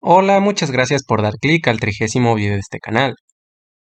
Hola, muchas gracias por dar clic al 30º video de este canal.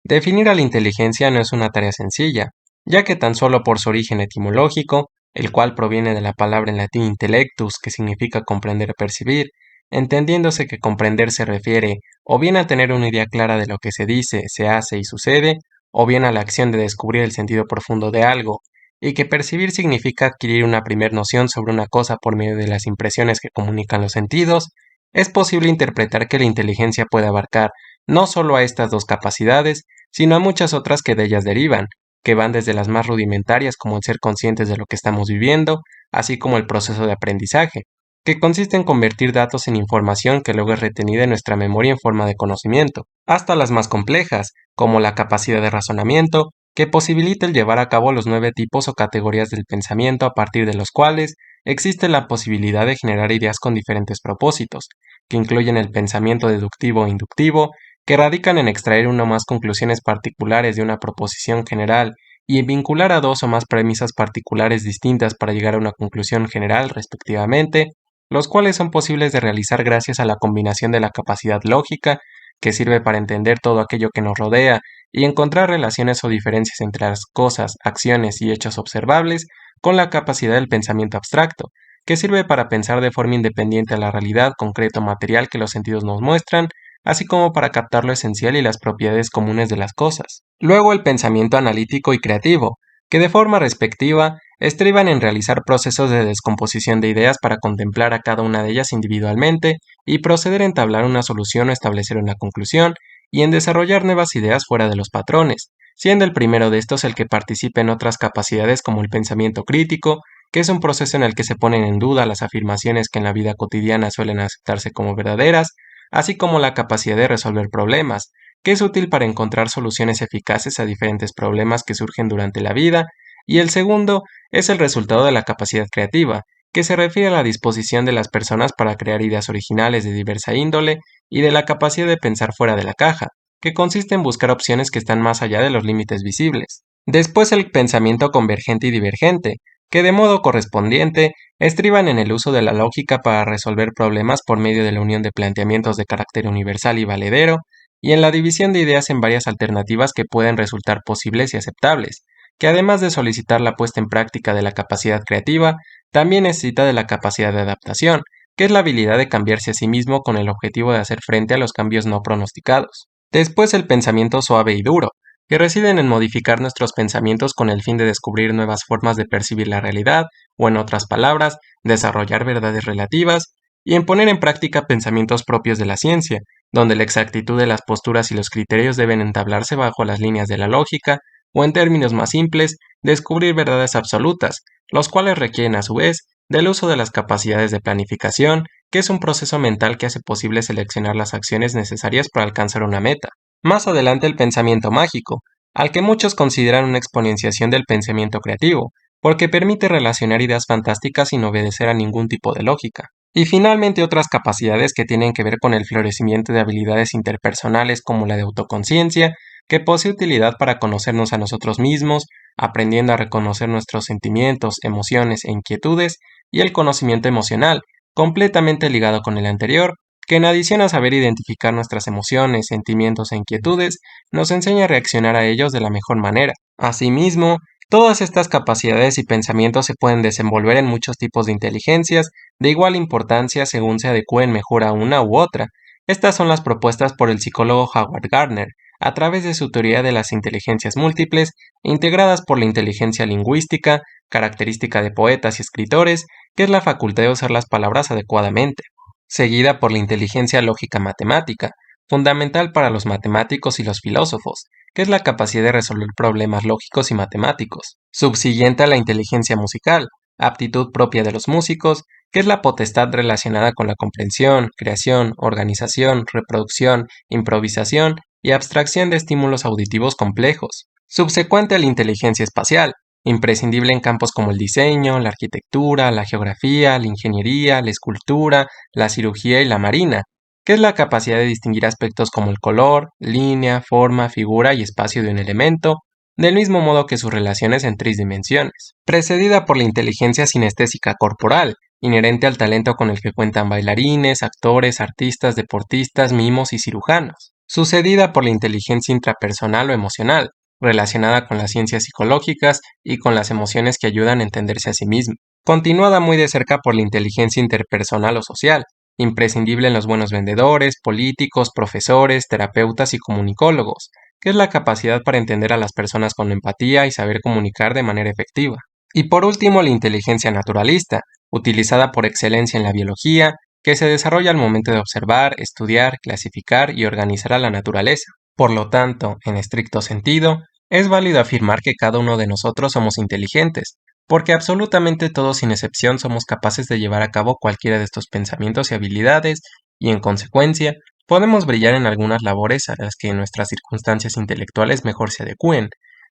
Definir a la inteligencia no es una tarea sencilla, ya que tan solo por su origen etimológico, el cual proviene de la palabra en latín intellectus, que significa comprender o percibir, entendiéndose que comprender se refiere o bien a tener una idea clara de lo que se dice, se hace y sucede, o bien a la acción de descubrir el sentido profundo de algo, y que percibir significa adquirir una primer noción sobre una cosa por medio de las impresiones que comunican los sentidos. Es posible interpretar que la inteligencia puede abarcar no solo a estas dos capacidades, sino a muchas otras que de ellas derivan, que van desde las más rudimentarias como el ser conscientes de lo que estamos viviendo, así como el proceso de aprendizaje, que consiste en convertir datos en información que luego es retenida en nuestra memoria en forma de conocimiento, hasta las más complejas, como la capacidad de razonamiento, que posibilita el llevar a cabo los 9 tipos o categorías del pensamiento a partir de los cuales existe la posibilidad de generar ideas con diferentes propósitos, que incluyen el pensamiento deductivo e inductivo, que radican en extraer una o más conclusiones particulares de una proposición general y en vincular a dos o más premisas particulares distintas para llegar a una conclusión general respectivamente, los cuales son posibles de realizar gracias a la combinación de la capacidad lógica, que sirve para entender todo aquello que nos rodea y encontrar relaciones o diferencias entre las cosas, acciones y hechos observables, con la capacidad del pensamiento abstracto, que sirve para pensar de forma independiente a la realidad concreto material que los sentidos nos muestran, así como para captar lo esencial y las propiedades comunes de las cosas. Luego el pensamiento analítico y creativo, que de forma respectiva estriban en realizar procesos de descomposición de ideas para contemplar a cada una de ellas individualmente y proceder a entablar una solución o establecer una conclusión, y en desarrollar nuevas ideas fuera de los patrones, siendo el primero de estos el que participa en otras capacidades como el pensamiento crítico, que es un proceso en el que se ponen en duda las afirmaciones que en la vida cotidiana suelen aceptarse como verdaderas, así como la capacidad de resolver problemas, que es útil para encontrar soluciones eficaces a diferentes problemas que surgen durante la vida, y el segundo es el resultado de la capacidad creativa, que se refiere a la disposición de las personas para crear ideas originales de diversa índole y de la capacidad de pensar fuera de la caja, que consiste en buscar opciones que están más allá de los límites visibles. Después el pensamiento convergente y divergente, que de modo correspondiente estriban en el uso de la lógica para resolver problemas por medio de la unión de planteamientos de carácter universal y valedero, y en la división de ideas en varias alternativas que pueden resultar posibles y aceptables, que además de solicitar la puesta en práctica de la capacidad creativa, también necesita de la capacidad de adaptación, que es la habilidad de cambiarse a sí mismo con el objetivo de hacer frente a los cambios no pronosticados. Después el pensamiento suave y duro, que residen en modificar nuestros pensamientos con el fin de descubrir nuevas formas de percibir la realidad, o en otras palabras, desarrollar verdades relativas, y en poner en práctica pensamientos propios de la ciencia, donde la exactitud de las posturas y los criterios deben entablarse bajo las líneas de la lógica, o en términos más simples, descubrir verdades absolutas, los cuales requieren a su vez del uso de las capacidades de planificación, que es un proceso mental que hace posible seleccionar las acciones necesarias para alcanzar una meta. Más adelante el pensamiento mágico, al que muchos consideran una exponenciación del pensamiento creativo, porque permite relacionar ideas fantásticas sin obedecer a ningún tipo de lógica. Y finalmente otras capacidades que tienen que ver con el florecimiento de habilidades interpersonales como la de autoconciencia, que posee utilidad para conocernos a nosotros mismos, aprendiendo a reconocer nuestros sentimientos, emociones e inquietudes, y el conocimiento emocional, completamente ligado con el anterior, que en adición a saber identificar nuestras emociones, sentimientos e inquietudes, nos enseña a reaccionar a ellos de la mejor manera. Asimismo, todas estas capacidades y pensamientos se pueden desenvolver en muchos tipos de inteligencias, de igual importancia según se adecúen mejor a una u otra. Estas son las propuestas por el psicólogo Howard Gardner, a través de su teoría de las inteligencias múltiples, integradas por la inteligencia lingüística, característica de poetas y escritores, que es la facultad de usar las palabras adecuadamente, seguida por la inteligencia lógica matemática, fundamental para los matemáticos y los filósofos, que es la capacidad de resolver problemas lógicos y matemáticos, subsiguiente a la inteligencia musical, aptitud propia de los músicos, que es la potestad relacionada con la comprensión, creación, organización, reproducción, improvisación y abstracción de estímulos auditivos complejos, subsecuente a la inteligencia espacial, imprescindible en campos como el diseño, la arquitectura, la geografía, la ingeniería, la escultura, la cirugía y la marina, que es la capacidad de distinguir aspectos como el color, línea, forma, figura y espacio de un elemento, del mismo modo que sus relaciones en 3 dimensiones, precedida por la inteligencia sinestésica corporal, inherente al talento con el que cuentan bailarines, actores, artistas, deportistas, mimos y cirujanos, sucedida por la inteligencia intrapersonal o emocional, relacionada con las ciencias psicológicas y con las emociones que ayudan a entenderse a sí mismo, continuada muy de cerca por la inteligencia interpersonal o social, imprescindible en los buenos vendedores, políticos, profesores, terapeutas y comunicólogos, que es la capacidad para entender a las personas con empatía y saber comunicar de manera efectiva. Y por último, la inteligencia naturalista, utilizada por excelencia en la biología, que se desarrolla al momento de observar, estudiar, clasificar y organizar a la naturaleza. Por lo tanto, en estricto sentido, es válido afirmar que cada uno de nosotros somos inteligentes, porque absolutamente todos sin excepción somos capaces de llevar a cabo cualquiera de estos pensamientos y habilidades, y en consecuencia, podemos brillar en algunas labores a las que nuestras circunstancias intelectuales mejor se adecúen,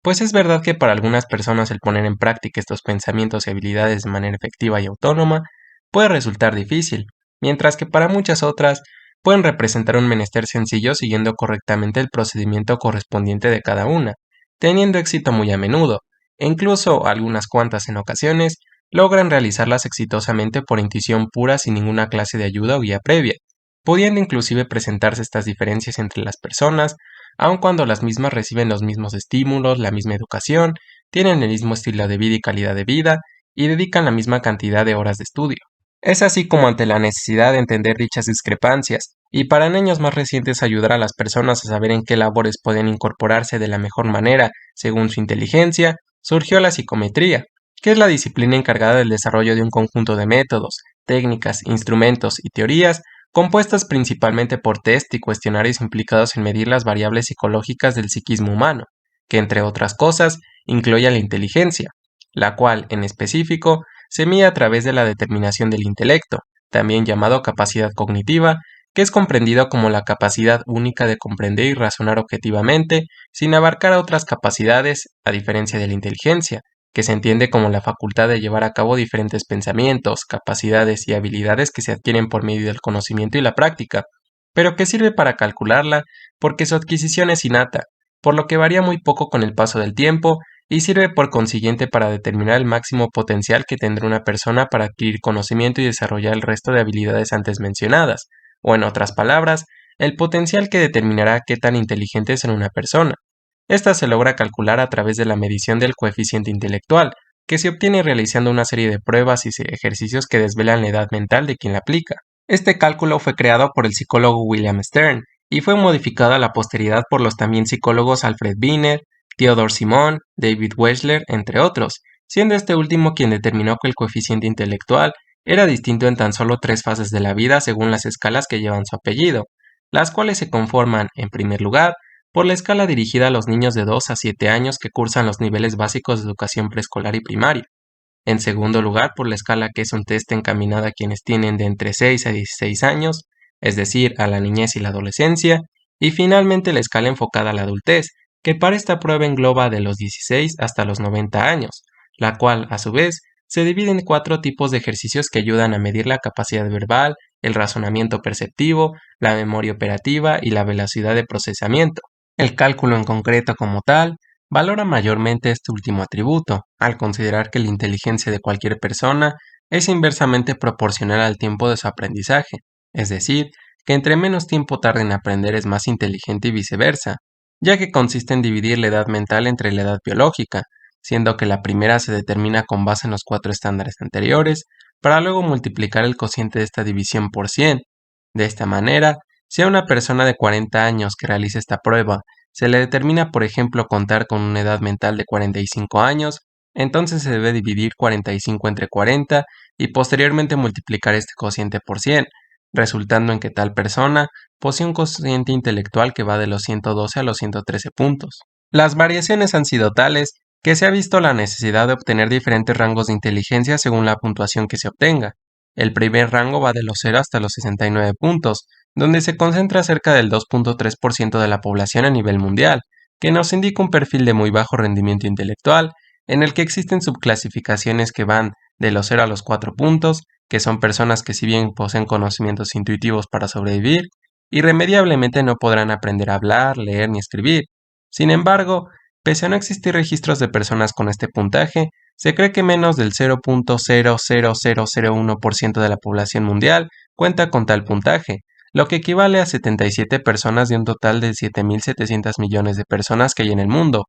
pues es verdad que para algunas personas el poner en práctica estos pensamientos y habilidades de manera efectiva y autónoma puede resultar difícil, mientras que para muchas otras pueden representar un menester sencillo siguiendo correctamente el procedimiento correspondiente de cada una, teniendo éxito muy a menudo, e incluso algunas cuantas en ocasiones logran realizarlas exitosamente por intuición pura sin ninguna clase de ayuda o guía previa, pudiendo inclusive presentarse estas diferencias entre las personas, aun cuando las mismas reciben los mismos estímulos, la misma educación, tienen el mismo estilo de vida y calidad de vida, y dedican la misma cantidad de horas de estudio. Es así como ante la necesidad de entender dichas discrepancias, y para en años más recientes ayudar a las personas a saber en qué labores pueden incorporarse de la mejor manera según su inteligencia, surgió la psicometría, que es la disciplina encargada del desarrollo de un conjunto de métodos, técnicas, instrumentos y teorías compuestas principalmente por test y cuestionarios implicados en medir las variables psicológicas del psiquismo humano, que entre otras cosas incluye la inteligencia, la cual, en específico, se mide a través de la determinación del intelecto, también llamado capacidad cognitiva, que es comprendido como la capacidad única de comprender y razonar objetivamente, sin abarcar a otras capacidades, a diferencia de la inteligencia, que se entiende como la facultad de llevar a cabo diferentes pensamientos, capacidades y habilidades que se adquieren por medio del conocimiento y la práctica, pero que sirve para calcularla porque su adquisición es innata, por lo que varía muy poco con el paso del tiempo y sirve por consiguiente para determinar el máximo potencial que tendrá una persona para adquirir conocimiento y desarrollar el resto de habilidades antes mencionadas, o en otras palabras, el potencial que determinará qué tan inteligente es en una persona. Esta se logra calcular a través de la medición del coeficiente intelectual, que se obtiene realizando una serie de pruebas y ejercicios que desvelan la edad mental de quien la aplica. Este cálculo fue creado por el psicólogo William Stern y fue modificado a la posteridad por los también psicólogos Alfred Wiener, Theodor Simon, David Wechsler, entre otros, siendo este último quien determinó que el coeficiente intelectual era distinto en tan solo 3 fases de la vida según las escalas que llevan su apellido, las cuales se conforman, en primer lugar, por la escala dirigida a los niños de 2 a 7 años que cursan los niveles básicos de educación preescolar y primaria. En segundo lugar, por la escala que es un test encaminado a quienes tienen de entre 6 a 16 años, es decir, a la niñez y la adolescencia. Y finalmente la escala enfocada a la adultez, que para esta prueba engloba de los 16 hasta los 90 años, la cual, a su vez, se divide en 4 tipos de ejercicios que ayudan a medir la capacidad verbal, el razonamiento perceptivo, la memoria operativa y la velocidad de procesamiento. El cálculo en concreto como tal valora mayormente este último atributo, al considerar que la inteligencia de cualquier persona es inversamente proporcional al tiempo de su aprendizaje, es decir, que entre menos tiempo tarde en aprender es más inteligente y viceversa, ya que consiste en dividir la edad mental entre la edad biológica, siendo que la primera se determina con base en los 4 estándares anteriores, para luego multiplicar el cociente de esta división por 100. De esta manera, si a una persona de 40 años que realice esta prueba se le determina, por ejemplo, contar con una edad mental de 45 años, entonces se debe dividir 45 entre 40 y posteriormente multiplicar este cociente por 100, resultando en que tal persona posee un cociente intelectual que va de los 112 a los 113 puntos. Las variaciones han sido tales que se ha visto la necesidad de obtener diferentes rangos de inteligencia según la puntuación que se obtenga. El primer rango va de los 0 hasta los 69 puntos, donde se concentra cerca del 2.3% de la población a nivel mundial, que nos indica un perfil de muy bajo rendimiento intelectual, en el que existen subclasificaciones que van de los 0 a los 4 puntos, que son personas que si bien poseen conocimientos intuitivos para sobrevivir, irremediablemente no podrán aprender a hablar, leer ni escribir. Sin embargo, pese a no existir registros de personas con este puntaje, se cree que menos del 0.00001% de la población mundial cuenta con tal puntaje, lo que equivale a 77 personas de un total de 7.700 millones de personas que hay en el mundo.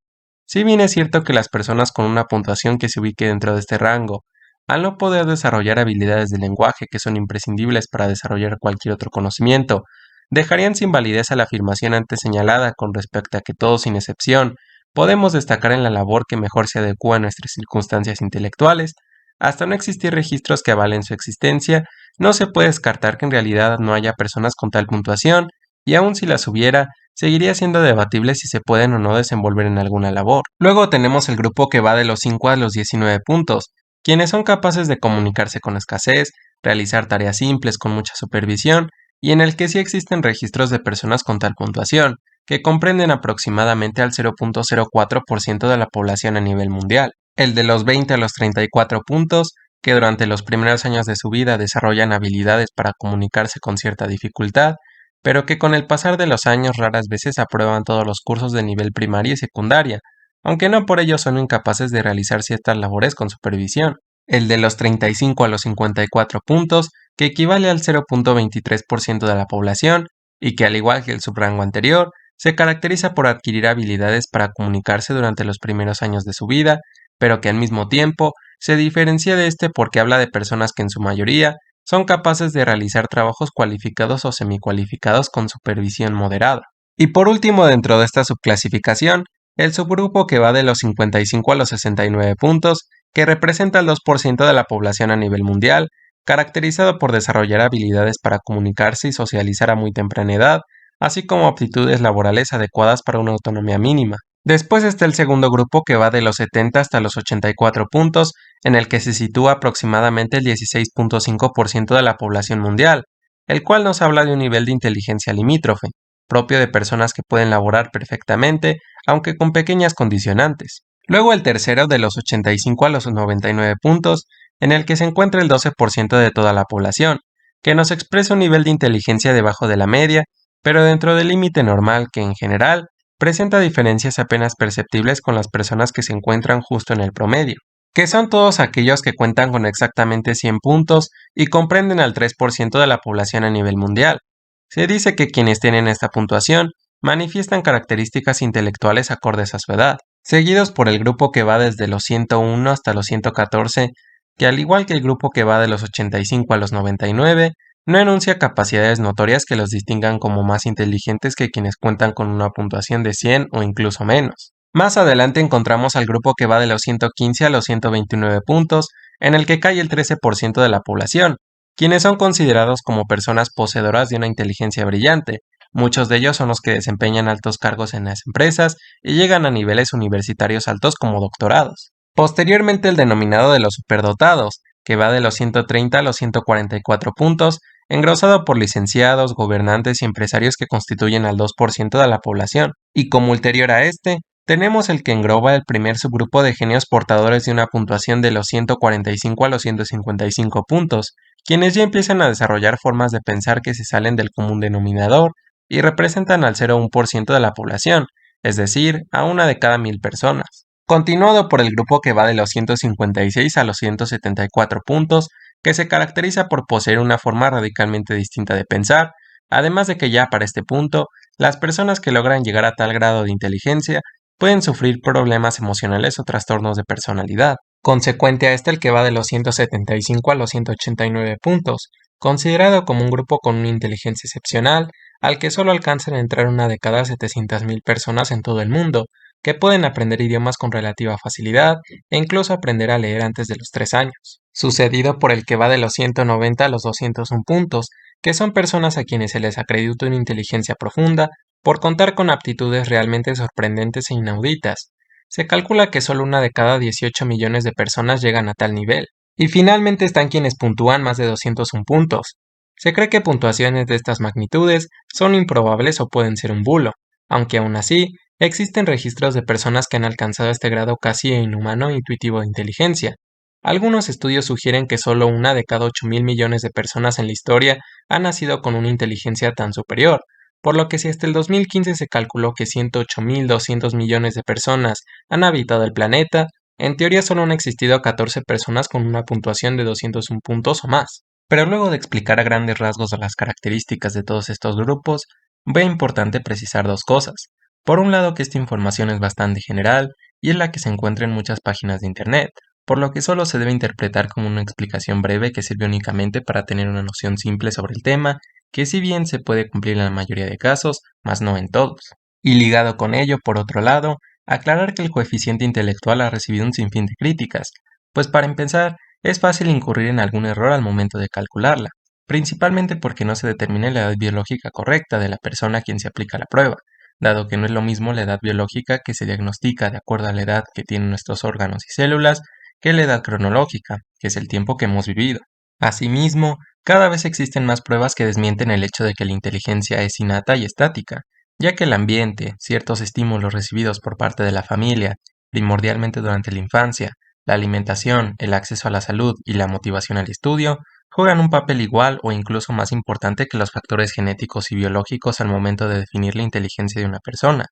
Si bien es cierto que las personas con una puntuación que se ubique dentro de este rango, al no poder desarrollar habilidades de lenguaje que son imprescindibles para desarrollar cualquier otro conocimiento, dejarían sin validez a la afirmación antes señalada con respecto a que todos sin excepción podemos destacar en la labor que mejor se adecúa a nuestras circunstancias intelectuales. Hasta no existir registros que avalen su existencia, no se puede descartar que en realidad no haya personas con tal puntuación, y aun si las hubiera, seguiría siendo debatible si se pueden o no desenvolver en alguna labor. Luego tenemos el grupo que va de los 5 a los 19 puntos, quienes son capaces de comunicarse con escasez, realizar tareas simples con mucha supervisión, y en el que sí existen registros de personas con tal puntuación, que comprenden aproximadamente al 0.04% de la población a nivel mundial. El de los 20 a los 34 puntos, que durante los primeros años de su vida desarrollan habilidades para comunicarse con cierta dificultad, pero que con el pasar de los años raras veces aprueban todos los cursos de nivel primaria y secundaria, aunque no por ello son incapaces de realizar ciertas labores con supervisión. El de los 35 a los 54 puntos, que equivale al 0.23% de la población, y que al igual que el subrango anterior, se caracteriza por adquirir habilidades para comunicarse durante los primeros años de su vida, pero que al mismo tiempo se diferencia de este porque habla de personas que en su mayoría son capaces de realizar trabajos cualificados o semicualificados con supervisión moderada. Y por último, dentro de esta subclasificación, el subgrupo que va de los 55 a los 69 puntos, que representa el 2% de la población a nivel mundial, caracterizado por desarrollar habilidades para comunicarse y socializar a muy temprana edad, así como aptitudes laborales adecuadas para una autonomía mínima. Después está el segundo grupo que va de los 70 hasta los 84 puntos, en el que se sitúa aproximadamente el 16.5% de la población mundial, el cual nos habla de un nivel de inteligencia limítrofe, propio de personas que pueden laborar perfectamente, aunque con pequeñas condicionantes. Luego el tercero de los 85 a los 99 puntos, en el que se encuentra el 12% de toda la población, que nos expresa un nivel de inteligencia debajo de la media, pero dentro del límite normal que en general presenta diferencias apenas perceptibles con las personas que se encuentran justo en el promedio, que son todos aquellos que cuentan con exactamente 100 puntos y comprenden al 3% de la población a nivel mundial. Se dice que quienes tienen esta puntuación manifiestan características intelectuales acordes a su edad, seguidos por el grupo que va desde los 101 hasta los 114, que al igual que el grupo que va de los 85 a los 99, no enuncia capacidades notorias que los distingan como más inteligentes que quienes cuentan con una puntuación de 100 o incluso menos. Más adelante encontramos al grupo que va de los 115 a los 129 puntos, en el que cae el 13% de la población, quienes son considerados como personas poseedoras de una inteligencia brillante. Muchos de ellos son los que desempeñan altos cargos en las empresas y llegan a niveles universitarios altos como doctorados. Posteriormente el denominado de los superdotados, que va de los 130 a los 144 puntos, engrosado por licenciados, gobernantes y empresarios que constituyen al 2% de la población. Y como ulterior a este, tenemos el que engloba el primer subgrupo de genios portadores de una puntuación de los 145 a los 155 puntos, quienes ya empiezan a desarrollar formas de pensar que se salen del común denominador y representan al 0,1% de la población, es decir, a una de cada 1000 personas. Continuado por el grupo que va de los 156 a los 174 puntos, que se caracteriza por poseer una forma radicalmente distinta de pensar, además de que ya para este punto, las personas que logran llegar a tal grado de inteligencia pueden sufrir problemas emocionales o trastornos de personalidad. Consecuente a este el que va de los 175 a los 189 puntos, considerado como un grupo con una inteligencia excepcional, al que solo alcanzan a entrar una de cada 700.000 personas en todo el mundo, que pueden aprender idiomas con relativa facilidad e incluso aprender a leer antes de los 3 años. Sucedido por el que va de los 190 a los 201 puntos, que son personas a quienes se les acredita una inteligencia profunda por contar con aptitudes realmente sorprendentes e inauditas. Se calcula que solo una de cada 18 millones de personas llegan a tal nivel. Y finalmente están quienes puntúan más de 201 puntos. Se cree que puntuaciones de estas magnitudes son improbables o pueden ser un bulo, aunque aún así, existen registros de personas que han alcanzado este grado casi inhumano e intuitivo de inteligencia. Algunos estudios sugieren que solo una de cada 8.000 millones de personas en la historia ha nacido con una inteligencia tan superior, por lo que si hasta el 2015 se calculó que 108.200 millones de personas han habitado el planeta, En teoría solo han existido 14 personas con una puntuación de 201 puntos o más. Pero luego de explicar a grandes rasgos las características de todos estos grupos, ve importante precisar dos cosas. Por un lado que esta información es bastante general y es la que se encuentra en muchas páginas de Internet, por lo que solo se debe interpretar como una explicación breve que sirve únicamente para tener una noción simple sobre el tema, que si bien se puede cumplir en la mayoría de casos, mas no en todos. Y ligado con ello, por otro lado, aclarar que el coeficiente intelectual ha recibido un sinfín de críticas, pues para empezar, es fácil incurrir en algún error al momento de calcularla, principalmente porque no se determina la edad biológica correcta de la persona a quien se aplica la prueba, dado que no es lo mismo la edad biológica que se diagnostica de acuerdo a la edad que tienen nuestros órganos y células que la edad cronológica, que es el tiempo que hemos vivido. Asimismo, cada vez existen más pruebas que desmienten el hecho de que la inteligencia es innata y estática, ya que el ambiente, ciertos estímulos recibidos por parte de la familia, primordialmente durante la infancia, la alimentación, el acceso a la salud y la motivación al estudio juegan un papel igual o incluso más importante que los factores genéticos y biológicos al momento de definir la inteligencia de una persona.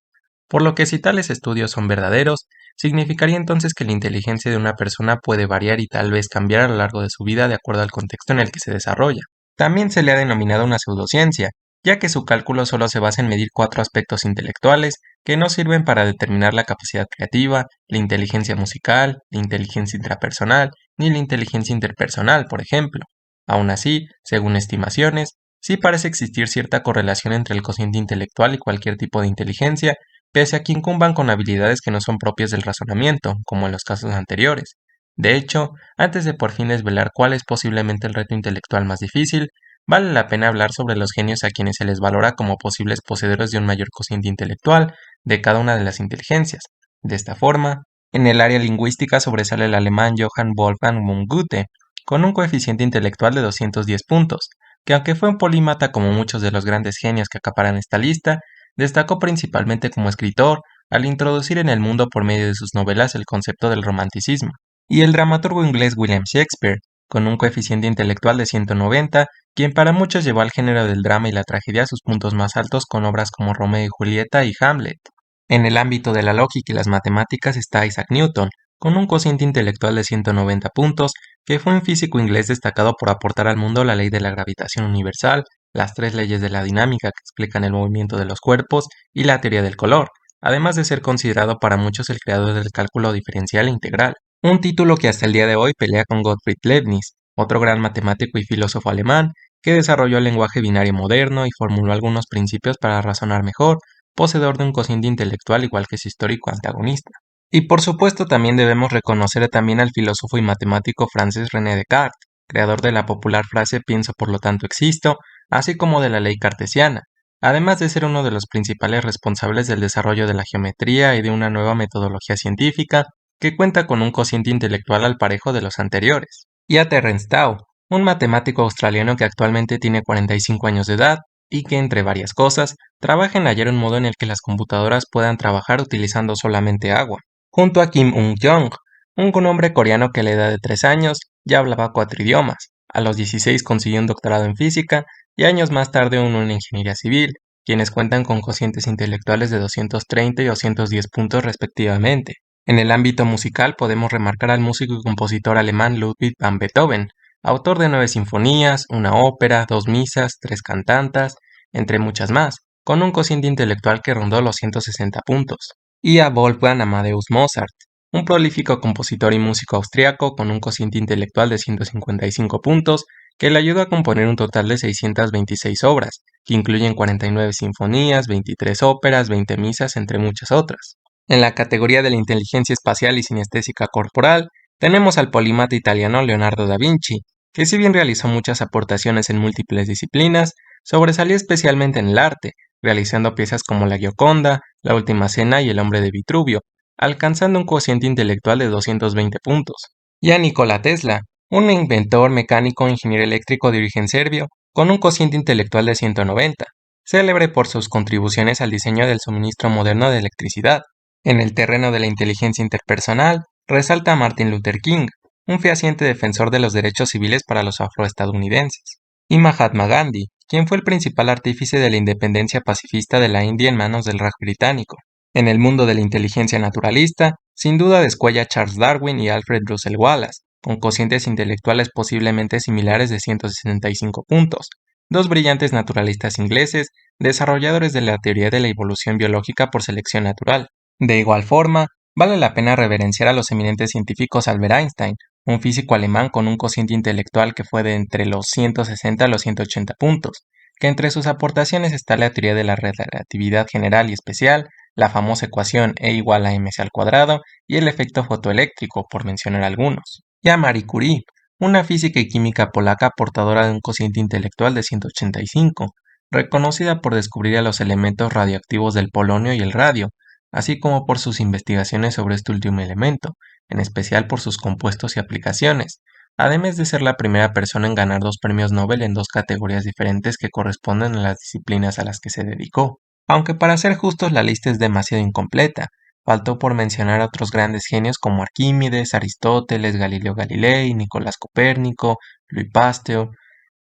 Por lo que si tales estudios son verdaderos, significaría entonces que la inteligencia de una persona puede variar y tal vez cambiar a lo largo de su vida de acuerdo al contexto en el que se desarrolla. También se le ha denominado una pseudociencia, ya que su cálculo solo se basa en medir 4 aspectos intelectuales que no sirven para determinar la capacidad creativa, la inteligencia musical, la inteligencia intrapersonal, ni la inteligencia interpersonal, por ejemplo. Aún así, según estimaciones, sí parece existir cierta correlación entre el cociente intelectual y cualquier tipo de inteligencia, pese a que incumban con habilidades que no son propias del razonamiento, como en los casos anteriores. De hecho, antes de por fin desvelar cuál es posiblemente el reto intelectual más difícil, vale la pena hablar sobre los genios a quienes se les valora como posibles poseedores de un mayor cociente intelectual de cada una de las inteligencias. De esta forma, en el área lingüística sobresale el alemán Johann Wolfgang von Goethe, con un coeficiente intelectual de 210 puntos, que aunque fue un polímata como muchos de los grandes genios que acaparan esta lista, destacó principalmente como escritor al introducir en el mundo por medio de sus novelas el concepto del romanticismo. Y el dramaturgo inglés William Shakespeare, con un coeficiente intelectual de 190, quien para muchos llevó al género del drama y la tragedia a sus puntos más altos con obras como Romeo y Julieta y Hamlet. En el ámbito de la lógica y las matemáticas está Isaac Newton, con un cociente intelectual de 190 puntos, que fue un físico inglés destacado por aportar al mundo la ley de la gravitación universal, las 3 leyes de la dinámica que explican el movimiento de los cuerpos y la teoría del color, además de ser considerado para muchos el creador del cálculo diferencial e integral, un título que hasta el día de hoy pelea con Gottfried Leibniz, otro gran matemático y filósofo alemán que desarrolló el lenguaje binario moderno y formuló algunos principios para razonar mejor, poseedor de un cociente intelectual igual que su histórico antagonista. Y por supuesto también debemos reconocer también al filósofo y matemático francés René Descartes, creador de la popular frase pienso por lo tanto existo, así como de la ley cartesiana, además de ser uno de los principales responsables del desarrollo de la geometría y de una nueva metodología científica que cuenta con un cociente intelectual al parejo de los anteriores. Y a Terence Tao, un matemático australiano que actualmente tiene 45 años de edad y que, entre varias cosas, trabaja en hallar un modo en el que las computadoras puedan trabajar utilizando solamente agua, junto a Kim Un-jong, un hombre coreano que a la edad de 3 años ya hablaba 4 idiomas, a los 16 consiguió un doctorado en física y años más tarde uno en ingeniería civil, quienes cuentan con cocientes intelectuales de 230 y 210 puntos respectivamente. En el ámbito musical podemos remarcar al músico y compositor alemán Ludwig van Beethoven, autor de 9 sinfonías, una ópera, 2 misas, 3 cantatas, entre muchas más, con un cociente intelectual que rondó los 160 puntos. Y a Wolfgang Amadeus Mozart, un prolífico compositor y músico austriaco con un cociente intelectual de 155 puntos que le ayudó a componer un total de 626 obras, que incluyen 49 sinfonías, 23 óperas, 20 misas, entre muchas otras. En la categoría de la inteligencia espacial y sinestésica corporal, tenemos al polímata italiano Leonardo da Vinci, que si bien realizó muchas aportaciones en múltiples disciplinas, sobresalió especialmente en el arte, realizando piezas como La Gioconda, La Última Cena y El Hombre de Vitruvio, alcanzando un cociente intelectual de 220 puntos. Y a Nikola Tesla, un inventor mecánico e ingeniero eléctrico de origen serbio, con un cociente intelectual de 190, célebre por sus contribuciones al diseño del suministro moderno de electricidad. En el terreno de la inteligencia interpersonal, resalta a Martin Luther King, un fehaciente defensor de los derechos civiles para los afroestadounidenses, y Mahatma Gandhi, quien fue el principal artífice de la independencia pacifista de la India en manos del Raj británico. En el mundo de la inteligencia naturalista, sin duda descuella Charles Darwin y Alfred Russel Wallace, con cocientes intelectuales posiblemente similares de 165 puntos, dos brillantes naturalistas ingleses, desarrolladores de la teoría de la evolución biológica por selección natural. De igual forma, vale la pena reverenciar a los eminentes científicos Albert Einstein, un físico alemán con un cociente intelectual que fue de entre los 160 a los 180 puntos, que entre sus aportaciones está la teoría de la relatividad general y especial, la famosa ecuación E igual a mc al cuadrado y el efecto fotoeléctrico, por mencionar algunos. Y a Marie Curie, una física y química polaca portadora de un cociente intelectual de 185, reconocida por descubrir a los elementos radioactivos del polonio y el radio, así como por sus investigaciones sobre este último elemento, en especial por sus compuestos y aplicaciones, además de ser la primera persona en ganar 2 premios Nobel en 2 categorías diferentes que corresponden a las disciplinas a las que se dedicó. Aunque para ser justos la lista es demasiado incompleta, faltó por mencionar a otros grandes genios como Arquímedes, Aristóteles, Galileo Galilei, Nicolás Copérnico, Louis Pasteur,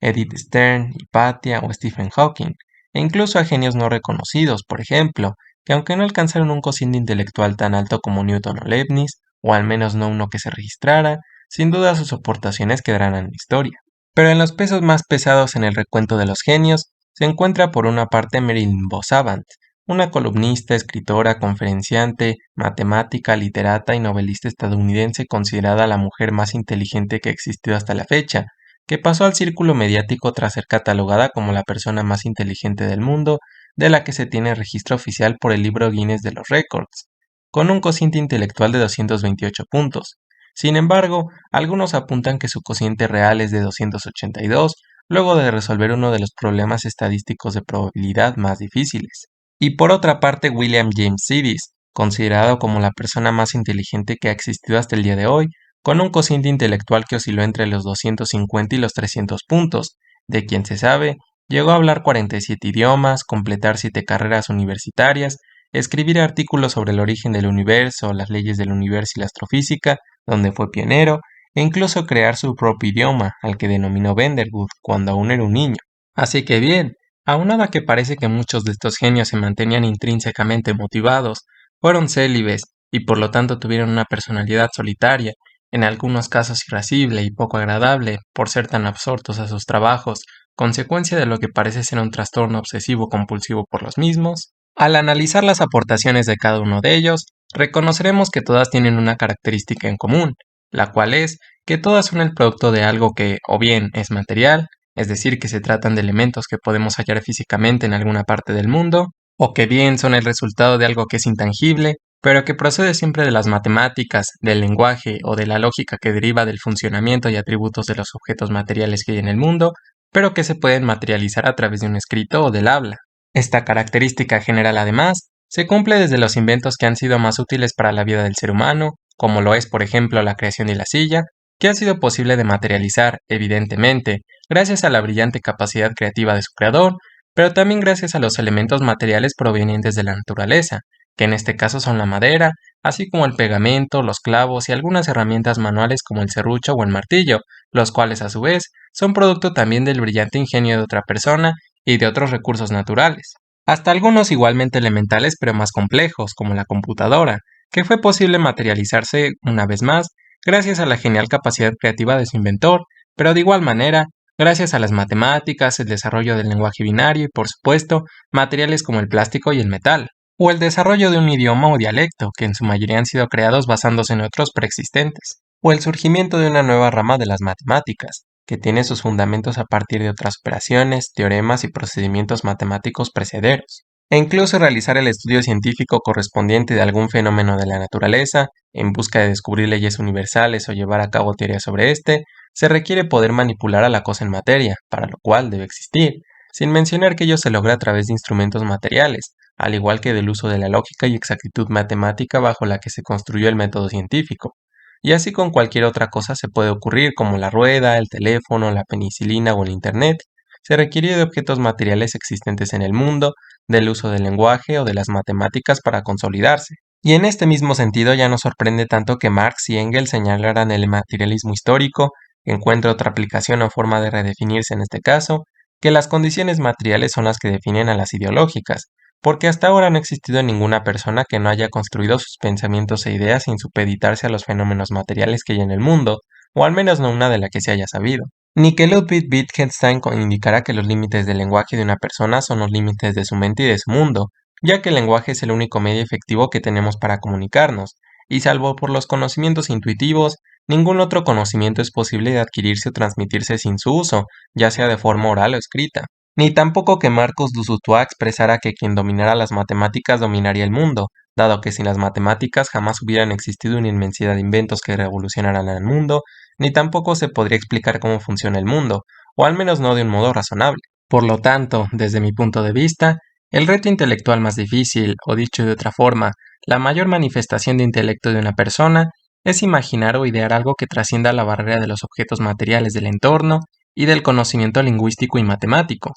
Edith Stern, Hipatia o Stephen Hawking, e incluso a genios no reconocidos, por ejemplo, que aunque no alcanzaron un cociente intelectual tan alto como Newton o Leibniz, o al menos no uno que se registrara, sin duda sus aportaciones quedarán en la historia. Pero en los pesos más pesados en el recuento de los genios, se encuentra por una parte Marilyn Bosavant, una columnista, escritora, conferenciante, matemática, literata y novelista estadounidense considerada la mujer más inteligente que ha existido hasta la fecha, que pasó al círculo mediático tras ser catalogada como la persona más inteligente del mundo, de la que se tiene registro oficial por el libro Guinness de los Récords, con un cociente intelectual de 228 puntos. Sin embargo, algunos apuntan que su cociente real es de 282, luego de resolver uno de los problemas estadísticos de probabilidad más difíciles. Y por otra parte, William James Sidis, considerado como la persona más inteligente que ha existido hasta el día de hoy, con un cociente intelectual que osciló entre los 250 y los 300 puntos, de quien se sabe, llegó a hablar 47 idiomas, completar 7 carreras universitarias, escribir artículos sobre el origen del universo, las leyes del universo y la astrofísica, donde fue pionero, e incluso crear su propio idioma, al que denominó Venderwood cuando aún era un niño. Así que bien, aunado a que parece que muchos de estos genios se mantenían intrínsecamente motivados, fueron célibes y por lo tanto tuvieron una personalidad solitaria, en algunos casos irascible y poco agradable por ser tan absortos a sus trabajos, consecuencia de lo que parece ser un trastorno obsesivo compulsivo por los mismos. Al analizar las aportaciones de cada uno de ellos, reconoceremos que todas tienen una característica en común, la cual es que todas son el producto de algo que o bien es material, es decir, que se tratan de elementos que podemos hallar físicamente en alguna parte del mundo, o que bien son el resultado de algo que es intangible, pero que procede siempre de las matemáticas, del lenguaje o de la lógica que deriva del funcionamiento y atributos de los objetos materiales que hay en el mundo, pero que se pueden materializar a través de un escrito o del habla. Esta característica general, además, se cumple desde los inventos que han sido más útiles para la vida del ser humano, como lo es, por ejemplo, la creación de la silla, que ha sido posible de materializar, evidentemente, gracias a la brillante capacidad creativa de su creador, pero también gracias a los elementos materiales provenientes de la naturaleza, que en este caso son la madera, así como el pegamento, los clavos y algunas herramientas manuales como el serrucho o el martillo, los cuales a su vez son producto también del brillante ingenio de otra persona y de otros recursos naturales, hasta algunos igualmente elementales pero más complejos, como la computadora, que fue posible materializarse una vez más gracias a la genial capacidad creativa de su inventor, pero de igual manera, gracias a las matemáticas, el desarrollo del lenguaje binario y, por supuesto, materiales como el plástico y el metal, o el desarrollo de un idioma o dialecto, que en su mayoría han sido creados basándose en otros preexistentes, o el surgimiento de una nueva rama de las matemáticas, que tiene sus fundamentos a partir de otras operaciones, teoremas y procedimientos matemáticos precederos, e incluso realizar el estudio científico correspondiente de algún fenómeno de la naturaleza, en busca de descubrir leyes universales o llevar a cabo teorías sobre este, se requiere poder manipular a la cosa en materia, para lo cual debe existir, sin mencionar que ello se logra a través de instrumentos materiales, al igual que del uso de la lógica y exactitud matemática bajo la que se construyó el método científico. Y así con cualquier otra cosa se puede ocurrir, como la rueda, el teléfono, la penicilina o el Internet. Se requiere de objetos materiales existentes en el mundo, del uso del lenguaje o de las matemáticas para consolidarse. Y en este mismo sentido ya no sorprende tanto que Marx y Engels señalaran el materialismo histórico, que encuentra otra aplicación o forma de redefinirse en este caso, que las condiciones materiales son las que definen a las ideológicas, porque hasta ahora no ha existido ninguna persona que no haya construido sus pensamientos e ideas sin supeditarse a los fenómenos materiales que hay en el mundo, o al menos no una de la que se haya sabido. Ni que Ludwig Wittgenstein indicara que los límites del lenguaje de una persona son los límites de su mente y de su mundo, ya que el lenguaje es el único medio efectivo que tenemos para comunicarnos, y salvo por los conocimientos intuitivos, ningún otro conocimiento es posible de adquirirse o transmitirse sin su uso, ya sea de forma oral o escrita. Ni tampoco que Marcos Dussuttois expresara que quien dominara las matemáticas dominaría el mundo, dado que sin las matemáticas jamás hubieran existido una inmensidad de inventos que revolucionaran el mundo, ni tampoco se podría explicar cómo funciona el mundo, o al menos no de un modo razonable. Por lo tanto, desde mi punto de vista, el reto intelectual más difícil, o dicho de otra forma, la mayor manifestación de intelecto de una persona, es imaginar o idear algo que trascienda la barrera de los objetos materiales del entorno y del conocimiento lingüístico y matemático.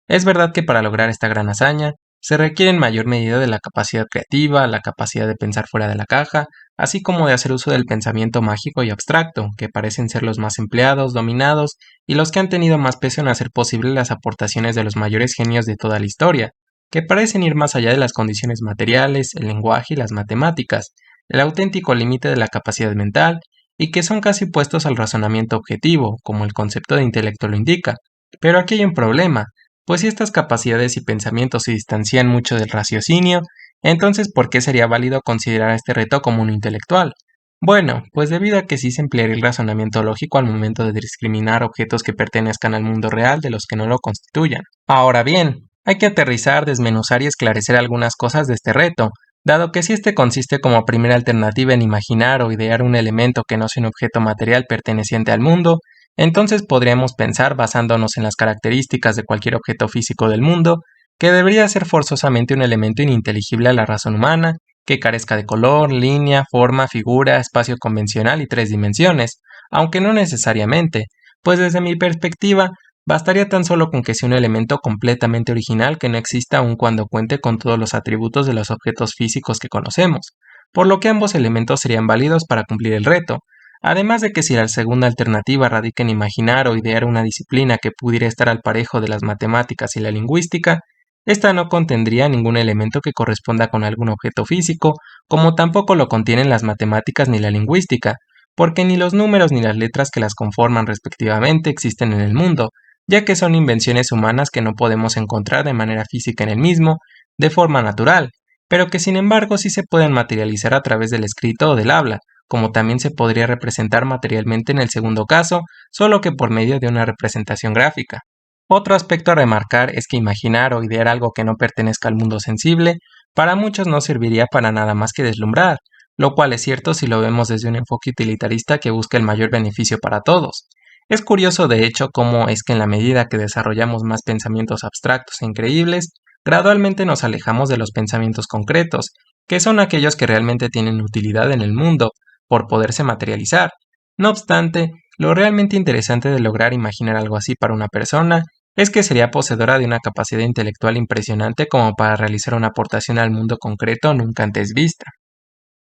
Es verdad que para lograr esta gran hazaña, se requiere en mayor medida de la capacidad creativa, la capacidad de pensar fuera de la caja, así como de hacer uso del pensamiento mágico y abstracto, que parecen ser los más empleados, dominados, y los que han tenido más peso en hacer posible las aportaciones de los mayores genios de toda la historia, que parecen ir más allá de las condiciones materiales, el lenguaje y las matemáticas, el auténtico límite de la capacidad mental, y que son casi puestos al razonamiento objetivo, como el concepto de intelecto lo indica. Pero aquí hay un problema, pues si estas capacidades y pensamientos se distancian mucho del raciocinio, entonces ¿por qué sería válido considerar este reto como un intelectual? Bueno, pues debido a que sí se emplearía el razonamiento lógico al momento de discriminar objetos que pertenezcan al mundo real de los que no lo constituyan. Ahora bien, hay que aterrizar, desmenuzar y esclarecer algunas cosas de este reto, dado que si este consiste como primera alternativa en imaginar o idear un elemento que no sea un objeto material perteneciente al mundo, entonces podríamos pensar, basándonos en las características de cualquier objeto físico del mundo, que debería ser forzosamente un elemento ininteligible a la razón humana, que carezca de color, línea, forma, figura, espacio convencional y tres dimensiones, aunque no necesariamente, pues desde mi perspectiva, bastaría tan solo con que sea un elemento completamente original que no exista aun cuando cuente con todos los atributos de los objetos físicos que conocemos, por lo que ambos elementos serían válidos para cumplir el reto. Además de que si la segunda alternativa radica en imaginar o idear una disciplina que pudiera estar al parejo de las matemáticas y la lingüística, esta no contendría ningún elemento que corresponda con algún objeto físico, como tampoco lo contienen las matemáticas ni la lingüística, porque ni los números ni las letras que las conforman respectivamente existen en el mundo, ya que son invenciones humanas que no podemos encontrar de manera física en el mismo, de forma natural, pero que sin embargo sí se pueden materializar a través del escrito o del habla, como también se podría representar materialmente en el segundo caso, solo que por medio de una representación gráfica. Otro aspecto a remarcar es que imaginar o idear algo que no pertenezca al mundo sensible, para muchos no serviría para nada más que deslumbrar, lo cual es cierto si lo vemos desde un enfoque utilitarista que busca el mayor beneficio para todos. Es curioso de hecho cómo es que en la medida que desarrollamos más pensamientos abstractos e increíbles, gradualmente nos alejamos de los pensamientos concretos, que son aquellos que realmente tienen utilidad en el mundo, por poderse materializar. No obstante, lo realmente interesante de lograr imaginar algo así para una persona es que sería poseedora de una capacidad intelectual impresionante como para realizar una aportación al mundo concreto nunca antes vista.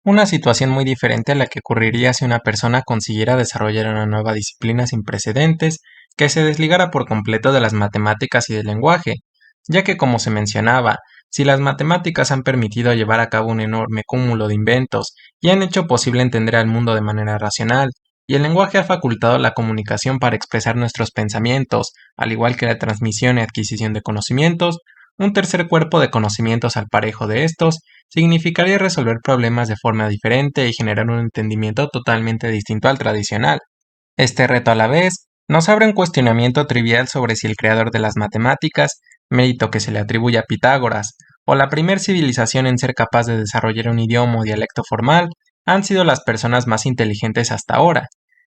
Una situación muy diferente a la que ocurriría si una persona consiguiera desarrollar una nueva disciplina sin precedentes que se desligara por completo de las matemáticas y del lenguaje, ya que como se mencionaba, si las matemáticas han permitido llevar a cabo un enorme cúmulo de inventos y han hecho posible entender al mundo de manera racional, y el lenguaje ha facultado la comunicación para expresar nuestros pensamientos, al igual que la transmisión y adquisición de conocimientos, un tercer cuerpo de conocimientos al parejo de estos significaría resolver problemas de forma diferente y generar un entendimiento totalmente distinto al tradicional. Este reto a la vez nos abre un cuestionamiento trivial sobre si el creador de las matemáticas, mérito que se le atribuye a Pitágoras, o la primer civilización en ser capaz de desarrollar un idioma o dialecto formal, han sido las personas más inteligentes hasta ahora.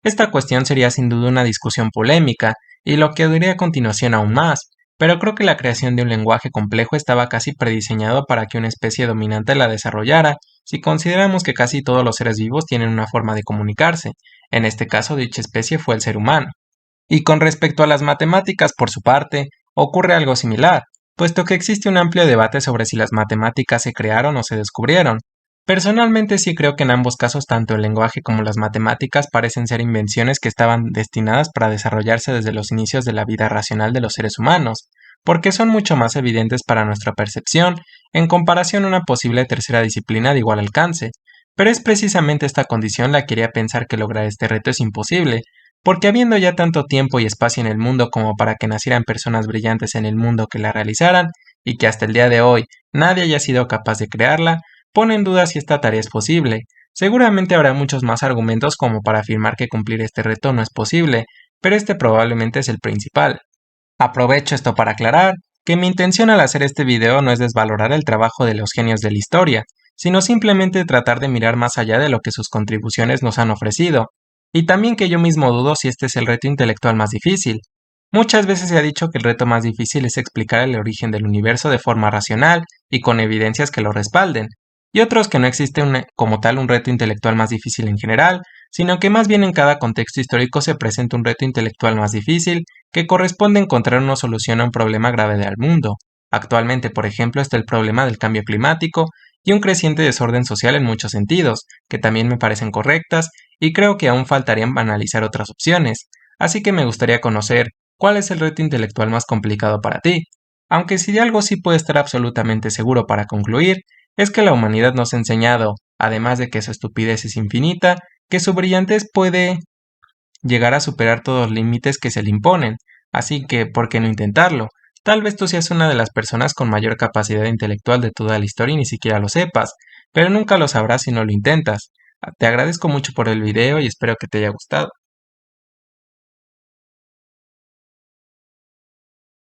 Esta cuestión sería sin duda una discusión polémica, y lo que diré a continuación aún más, pero creo que la creación de un lenguaje complejo estaba casi prediseñado para que una especie dominante la desarrollara, si consideramos que casi todos los seres vivos tienen una forma de comunicarse. En este caso, dicha especie fue el ser humano. Y con respecto a las matemáticas, por su parte, ocurre algo similar, puesto que existe un amplio debate sobre si las matemáticas se crearon o se descubrieron. Personalmente sí creo que en ambos casos tanto el lenguaje como las matemáticas parecen ser invenciones que estaban destinadas para desarrollarse desde los inicios de la vida racional de los seres humanos, porque son mucho más evidentes para nuestra percepción en comparación a una posible tercera disciplina de igual alcance. Pero es precisamente esta condición la que haría pensar que lograr este reto es imposible, porque habiendo ya tanto tiempo y espacio en el mundo como para que nacieran personas brillantes en el mundo que la realizaran, y que hasta el día de hoy nadie haya sido capaz de crearla, pone en duda si esta tarea es posible. Seguramente habrá muchos más argumentos como para afirmar que cumplir este reto no es posible, pero este probablemente es el principal. Aprovecho esto para aclarar que mi intención al hacer este video no es desvalorar el trabajo de los genios de la historia, sino simplemente tratar de mirar más allá de lo que sus contribuciones nos han ofrecido, y también que yo mismo dudo si este es el reto intelectual más difícil. Muchas veces se ha dicho que el reto más difícil es explicar el origen del universo de forma racional y con evidencias que lo respalden, y otros que no existe como tal un reto intelectual más difícil en general, sino que más bien en cada contexto histórico se presenta un reto intelectual más difícil que corresponde encontrar una solución a un problema grave del mundo. Actualmente, por ejemplo, está el problema del cambio climático y un creciente desorden social en muchos sentidos, que también me parecen correctas, y creo que aún faltarían analizar otras opciones. Así que me gustaría conocer cuál es el reto intelectual más complicado para ti. Aunque si de algo sí puedo estar absolutamente seguro para concluir, es que la humanidad nos ha enseñado, además de que su estupidez es infinita, que su brillantez puede llegar a superar todos los límites que se le imponen, así que, ¿por qué no intentarlo? Tal vez tú seas una de las personas con mayor capacidad intelectual de toda la historia y ni siquiera lo sepas, pero nunca lo sabrás si no lo intentas. Te agradezco mucho por el video y espero que te haya gustado.